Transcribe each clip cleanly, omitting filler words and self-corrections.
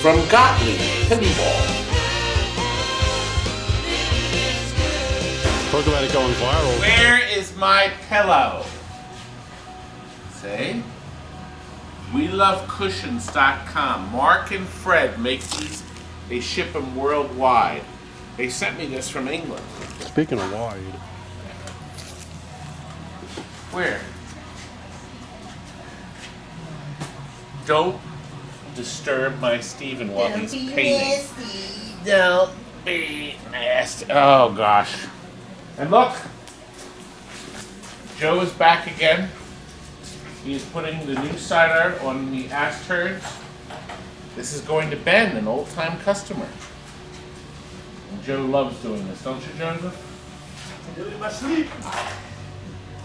from Gottlieb Pinball. Talk about it going viral. Where is my pillow? See? WeLoveCushions.com. Mark and Fred make these. They ship them worldwide. They sent me this from England. Speaking of wide. Where? Don't disturb my Steven while he's painting. Nasty. Don't be nasty. Oh gosh. And look, Joe is back again. He is putting the new sideart on the ash turds. This is going to Ben, an old-time customer. And Joe loves doing this, don't you, Joseph? I do it in my sleep.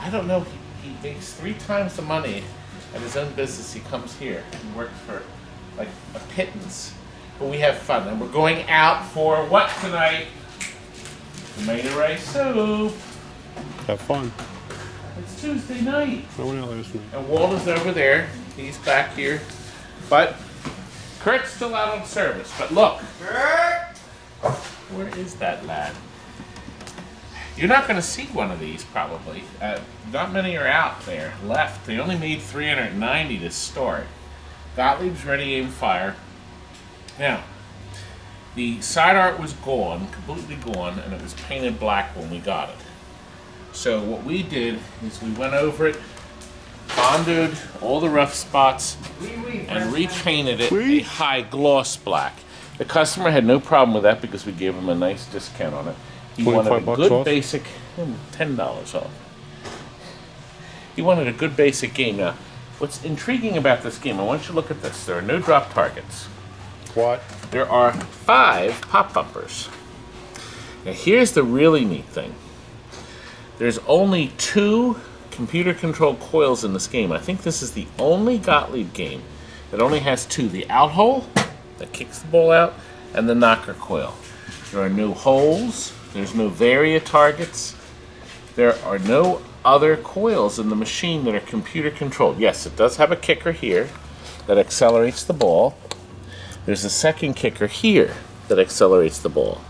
I don't know. He makes 3 times the money at his own business. He comes here and works for like a pittance. But we have fun, and we're going out for what tonight? Tomato rice soup. Have fun. It's Tuesday night. I went out last night. And Walt is over there. He's back here. But Kurt's still out on service. But look. Kurt! Where is that lad? You're not going to see one of these probably. Not many are out there left. They only made 390 to start. Gottlieb's ready, aim, fire. Now, the side art was gone, completely gone, and it was painted black when we got it. So what we did is we went over it, bonded all the rough spots, and repainted it a high gloss black. The customer had no problem with that because we gave him a nice discount on it. He wanted a good off? basic, $10 off. He wanted a good basic game. Now, what's intriguing about this game, I want you to look at this. There are no drop targets. What? There are 5 pop bumpers. Now here's the really neat thing. There's only 2 computer-controlled coils in this game. I think this is the only Gottlieb game that only has 2. The out hole that kicks the ball out and the knocker coil. There are no holes. There's no varia targets. There are no other coils in the machine that are computer-controlled. Yes, it does have a kicker here that accelerates the ball. There's a second kicker here that accelerates the ball.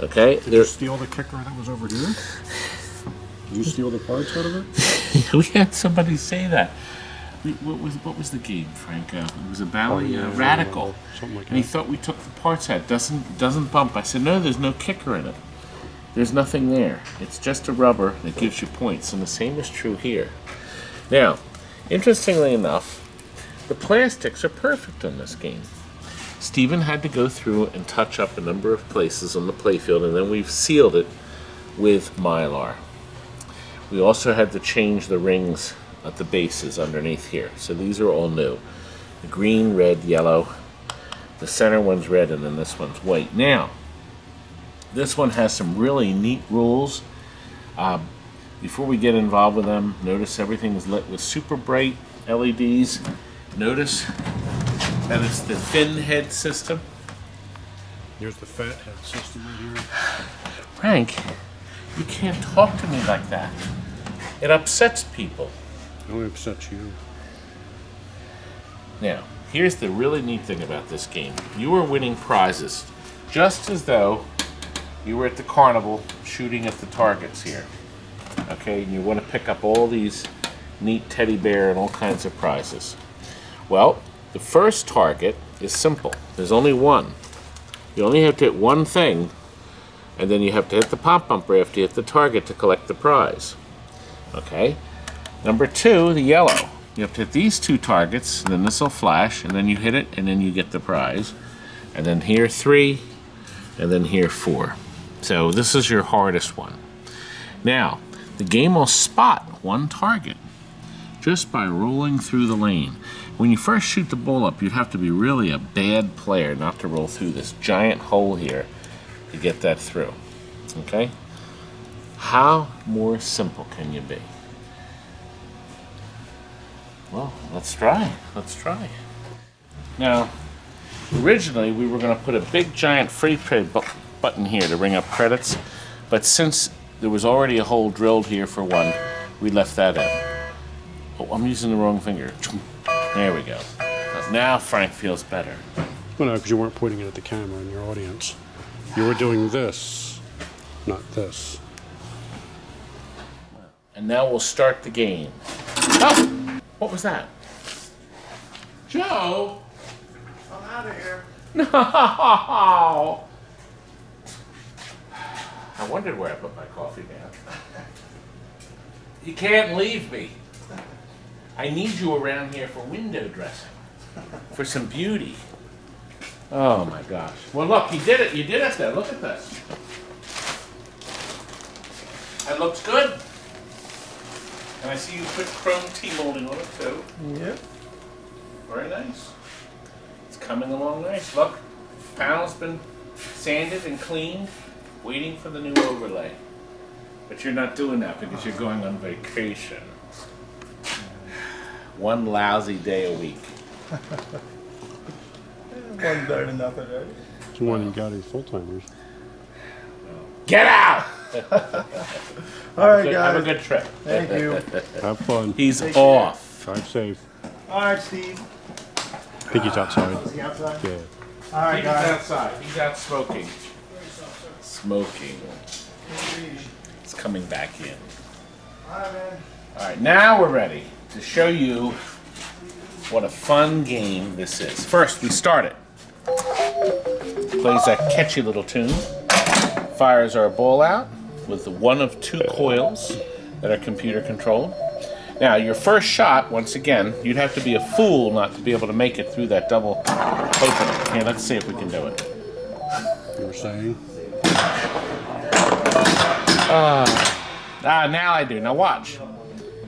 Okay? Did you steal the kicker that was over here? Did you steal the parts out of it? We had somebody say that. What was the game, Frank? It was about Radical. Something like and he that. thought we took the parts out. Doesn't bump. I said, no, there's no kicker in it. There's nothing there. It's just a rubber that gives you points. And the same is true here. Now, interestingly enough, the plastics are perfect in this game. Steven had to go through and touch up a number of places on the playfield, and then we've sealed it with Mylar. We also had to change the rings at the bases underneath here. So these are all new. The green, red, yellow. The center one's red, and then this one's white. Now, this one has some really neat rules. Before we get involved with them, notice everything is lit with super bright LEDs. Notice that it's the thin head system. Here's the fat head system right here. Frank, you can't talk to me like that. It upsets people. It only upsets you. Now, here's the really neat thing about this game. You are winning prizes just as though you were at the carnival shooting at the targets here. Okay, and you want to pick up all these neat teddy bear and all kinds of prizes. Well, the first target is simple. There's only one. You only have to hit one thing, and then you have to hit the pop bumper after you hit the target to collect the prize. Okay? Number 2, the yellow. You have to hit these 2 targets, and then this will flash, and then you hit it, and then you get the prize. And then here 3, and then here 4. So this is your hardest one. Now, the game will spot one target just by rolling through the lane. When you first shoot the ball up, you'd have to be really a bad player not to roll through this giant hole here to get that through. Okay? How more simple can you be? Well, let's try. Let's try. Now, originally we were going to put a big giant free trade button here to bring up credits, but since there was already a hole drilled here for one, we left that in. Oh, I'm using the wrong finger. There we go. Now Frank feels better. Well, no, because you weren't pointing it at the camera in your audience. You were doing this, not this. And now we'll start the game. Oh! What was that? Joe! I'm out of here. No! I wondered where I put my coffee down. You can't leave me. I need you around here for window dressing. For some beauty. Oh my gosh. Well look, you did it. You did it there. Look at this. That looks good. And I see you put chrome T-molding on it too. Yep. Very nice. It's coming along nice. Look, panel's been sanded and cleaned, waiting for the new overlay. But you're not doing that because you're going on vacation. One lousy day a week. One's better than nothing, right? It's one you got his full-timers. Get out! All right, Have a guys. good trip. Thank you. Have fun. He's Take off. Drive safe. All right, Steve. I think he's outside. Is he outside? Yeah. All right, He's guys. outside. He's out smoking. Smoking. It's coming back in. All right, man. All right, now we're ready to show you what a fun game this is. First, we start it. Plays that catchy little tune. Fires our ball out with one of two coils that are computer controlled. Now, your first shot, once again, you'd have to be a fool not to be able to make it through that double opening. Here, let's see if we can do it. You were saying? Now I do. Now watch.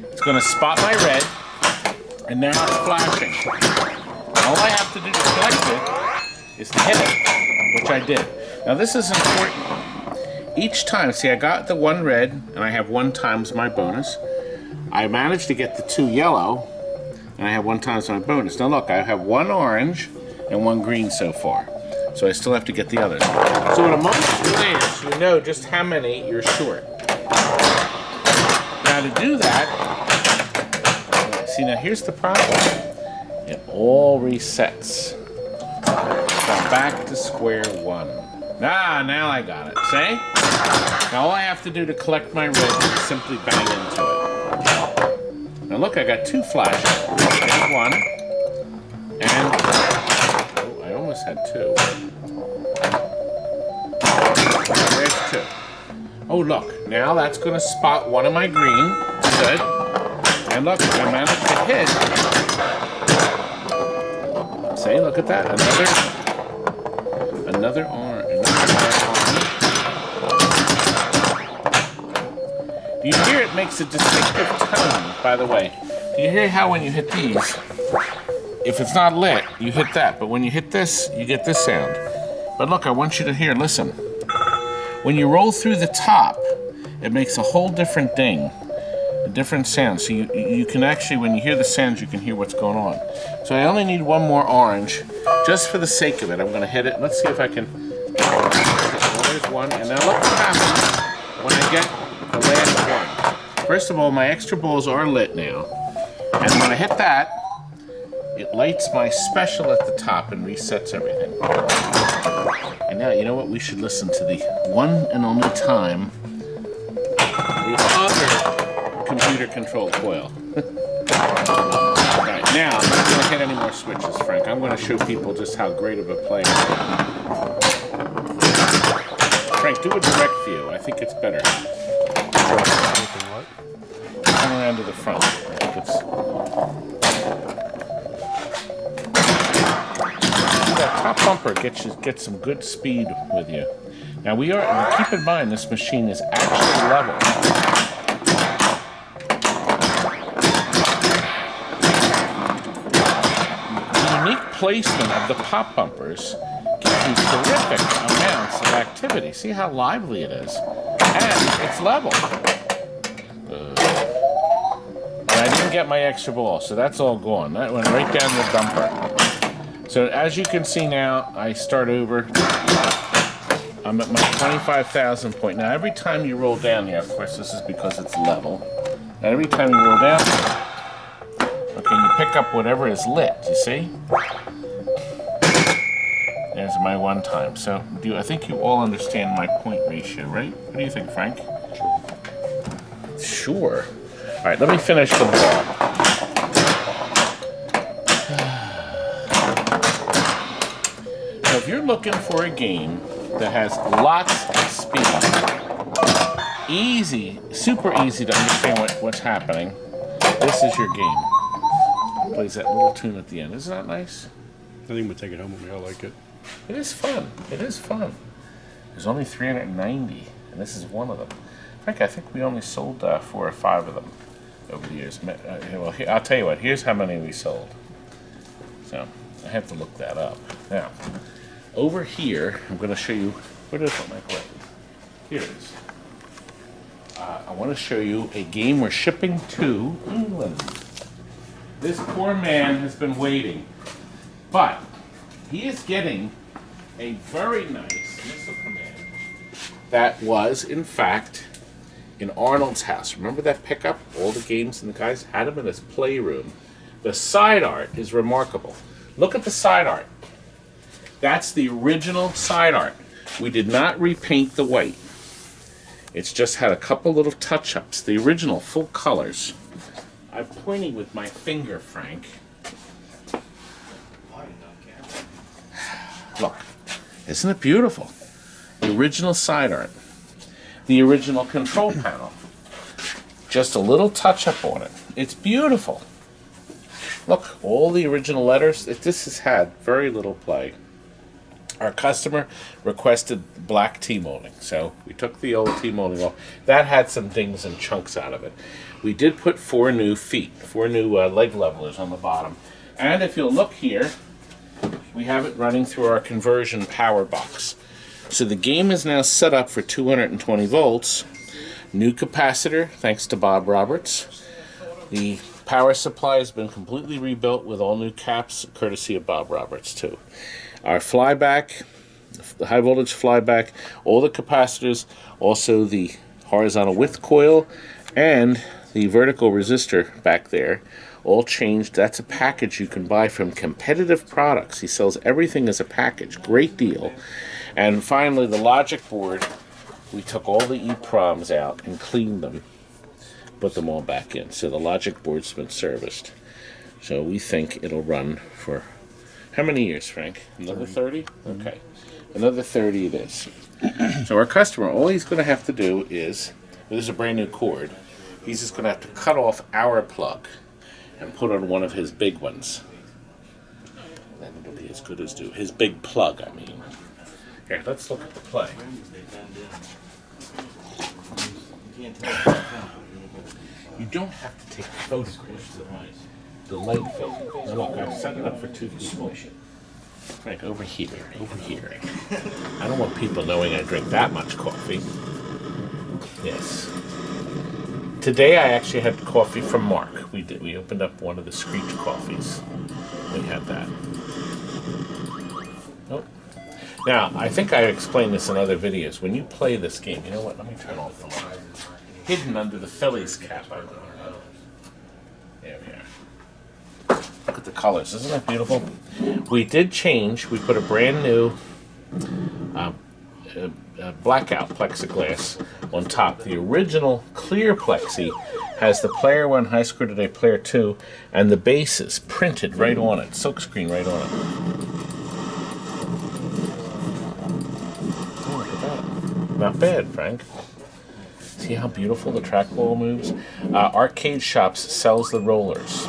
It's going to spot my red, and now it's flashing. All I have to do to collect it is to hit it, which I did. Now this is important. Each time, see, I got the one red, and I have 1 times my bonus. I managed to get the 2 yellow, and I have 1 times my bonus. Now look, I have 1 orange and 1 green so far. So I still have to get the others. So in a moment's glance, you know just how many you're short. Now to do that, see, now here's the problem. It all resets. So back to square one. Now I got it. See? Now all I have to do to collect my red is simply bang into it. Now look, I got 2 flashes. There's 1. And oh, I almost had 2. There's 2. Oh look, now that's going to spot one of my green. Good. And look, I managed to hit. See, look at that. Another orange. Do you hear it makes a distinctive tone, by the way? Do you hear how when you hit these, if it's not lit, you hit that. But when you hit this, you get this sound. But look, I want you to hear, listen. When you roll through the top, it makes a whole different ding, a different sound. So you can actually, when you hear the sounds, you can hear what's going on. So I only need 1 more orange, just for the sake of it. I'm going to hit it. Let's see if I can. Well, there's 1, and now look what happens when I get the last 1. First of all, my extra balls are lit now, and when I hit that, it lights my special at the top and resets everything. And now, you know what? We should listen to the one and only time the other computer-controlled coil. Alright, now, I'm not going to hit any more switches, Frank. I'm going to show people just how great of a player I am. Frank, do a direct view. I think it's better. Come around to the front. I think it's... That top bumper gets some good speed with you. Now keep in mind this machine is actually level. The unique placement of the pop bumpers gives you terrific amounts of activity. See how lively it is? And it's level. And I didn't get my extra ball, so that's all gone. That went right down the dumper. So as you can see now, I start over. I'm at my 25,000 point. Now every time you roll down here, of course this is because it's level. And every time you roll down, okay, you pick up whatever is lit, you see? There's my 1 time. So I think you all understand my point ratio, right? What do you think, Frank? Sure. All right, let me finish the ball. So if you're looking for a game that has lots of speed, easy, super easy to understand what's happening, this is your game. Plays that little tune at the end. Isn't that nice? I think we'll take it home with me. I like it. It is fun. It is fun. There's only 390, and this is one of them. Frank, I think we only sold 4 or 5 of them over the years. Well, I'll tell you what. Here's how many we sold. So I have to look that up. Now, over here, I'm going to show you. Where did I put my plate? Here it is. I want to show you a game we're shipping to England. This poor man has been waiting, but he is getting a very nice Missile Command that was, in fact, in Arnold's house. Remember that pickup? All the games and the guys had them in his playroom. The side art is remarkable. Look at the side art. That's the original side art. We did not repaint the white. It's just had a couple little touch-ups. The original full colors. I'm pointing with my finger, Frank. Look, isn't it beautiful? The original side art. The original control panel. Just a little touch-up on it. It's beautiful. Look, all the original letters. This has had very little play. Our customer requested black T-molding, so we took the old T-molding off. That had some dings and chunks out of it. We did put 4 new feet, 4 new leg levelers on the bottom. And if you'll look here, we have it running through our conversion power box. So the game is now set up for 220 volts. New capacitor, thanks to Bob Roberts. The power supply has been completely rebuilt with all new caps, courtesy of Bob Roberts too. Our flyback, the high voltage flyback, all the capacitors, also the horizontal width coil, and the vertical resistor back there, all changed. That's a package you can buy from Competitive Products. He sells everything as a package. Great deal. And finally, the logic board, we took all the EEPROMs out and cleaned them, put them all back in. So the logic board's been serviced. So we think it'll run for how many years, Frank? Another 30? Okay. Another 30 it is. So our customer, all he's going to have to do is, this is a brand new cord, he's just going to have to cut off our plug and put on one of his big ones. Then it'll be as good as new. His big plug, I mean. Here, let's look at the play. You don't have to take photographs of the light thing. Now look, I've set it up for 2 people. Frank, over here, over here. I don't want people knowing I drink that much coffee. Yes. Today I actually had coffee from Mark. We opened up one of the Screech coffees. We had that. Oh. Now, I think I explained this in other videos. When you play this game, you know what? Let me turn off the light. Hidden under the Phillies cap, I don't know. There we are. Look at the colors. Isn't that beautiful? We did change. We put a brand new blackout plexiglass on top. The original clear plexi has the player 1, high score today, player 2, and the bases printed right on it. Silkscreen right on it. Oh, look at that. Not bad, Frank. See how beautiful the trackball moves? Arcade Shops sells the rollers.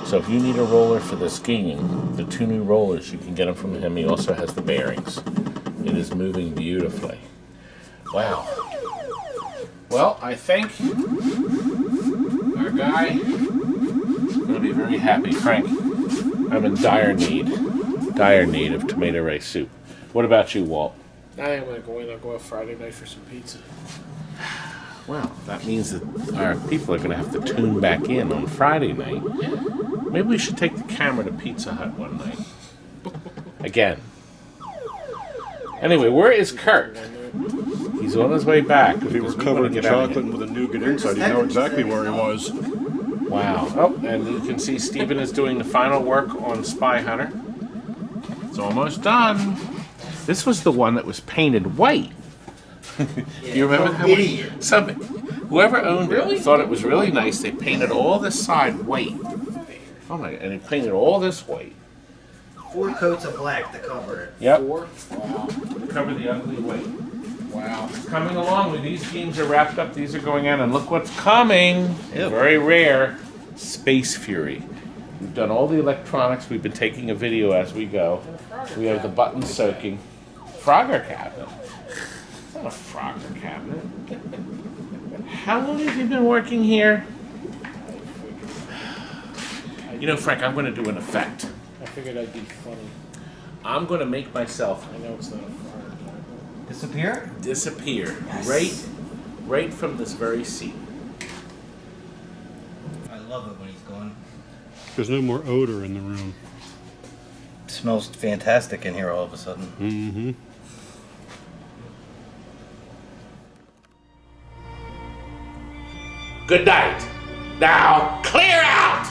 So if you need a roller for this game, the 2 new rollers, you can get them from him. He also has the bearings. It is moving beautifully. Wow. Well, I think our guy is going to be very happy. Frank, I'm in dire need of tomato rice soup. What about you, Walt? I am going to go in. I'll go out Friday night for some pizza. Well, that means that our people are going to have to tune back in on Friday night. Maybe we should take the camera to Pizza Hut one night. Again. Anyway, where is Kurt? He's on his way back. If he was covered in chocolate and with a nougat inside, you know exactly where he was. Wow. Oh, and you can see Stephen is doing the final work on Spy Hunter. It's almost done. This was the one that was painted white. You remember that one? Whoever owned it thought it was really nice. They painted all this side white. Oh my! And they painted all this white. 4 coats of black to cover it. Yep. 4? Wow. Cover the ugly white. Wow. Coming along with these games are wrapped up. These are going in, and look what's coming. Ew. Very rare. Space Fury. We've done all the electronics. We've been taking a video as we go. We have the buttons soaking. Frogger cabinet. It's not a Frogger cabinet. How long have you been working here? You know, Frank, I'm going to do an effect. I figured I'd be funny. I'm going to make myself I know it's not a fire. Disappear? disappear Yes. right from this very seat. I love it when he's gone. There's no more odor in the room. It smells fantastic in here all of a sudden. Mm-hmm. Good night. Now, clear out!